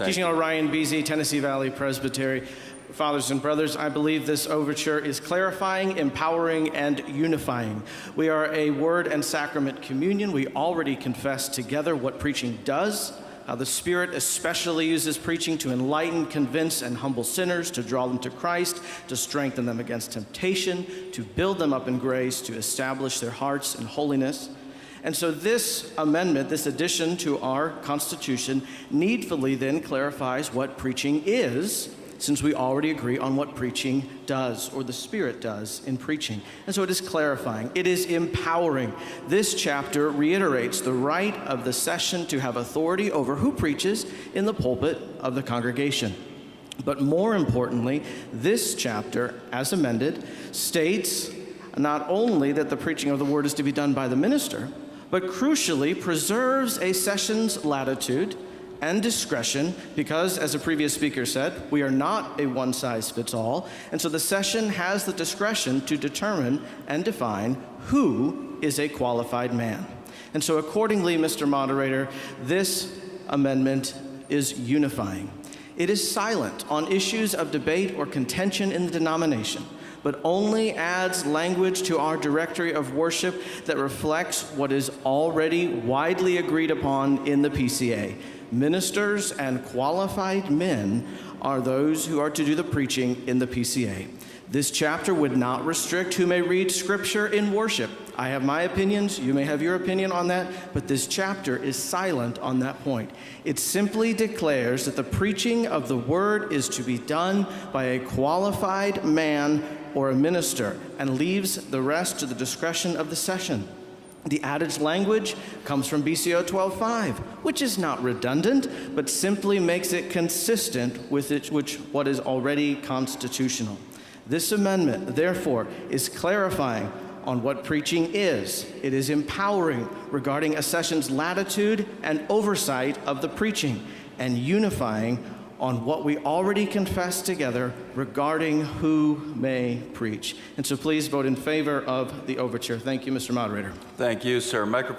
Teaching on Ryan Biese, Tennessee Valley Presbytery. Fathers and brothers, I believe this overture is clarifying, empowering, and unifying. We are a word and sacrament communion. We already confess together what preaching does, how the Spirit especially uses preaching to enlighten, convince, and humble sinners, to draw them to Christ, to strengthen them against temptation, to build them up in grace, to establish their hearts in holiness. And so this amendment, this addition to our Constitution, needfully then clarifies what preaching is, since we already agree on what preaching does, or the Spirit does in preaching. And so it is clarifying. It is empowering. This chapter reiterates the right of the session to have authority over who preaches in the pulpit of the congregation. But more importantly, this chapter, as amended, states not only that the preaching of the word is to be done by the minister, but crucially preserves a session's latitude and discretion, because, as a previous speaker said, we are not a one-size-fits-all, and so the session has the discretion to determine and define who is a qualified man. And so accordingly, Mr. Moderator, this amendment is unifying. It is silent on issues of debate or contention in the denomination, but only adds language to our directory of worship that reflects what is already widely agreed upon in the PCA. Ministers and qualified men are those who are to do the preaching in the PCA. This chapter would not restrict who may read scripture in worship. I have my opinions, you may have your opinion on that, but this chapter is silent on that point. It simply declares that the preaching of the word is to be done by a qualified man or a minister, and leaves the rest to the discretion of the session. The added language comes from BCO 12:5, which is not redundant, but simply makes it consistent with what is already constitutional. This amendment, therefore, is clarifying on what preaching is. It is empowering regarding a session's latitude and oversight of the preaching, and unifying on what we already confess together regarding who may preach. And so please vote in favor of the overture. Thank you, Mr. Moderator. Thank you, sir. Microphone.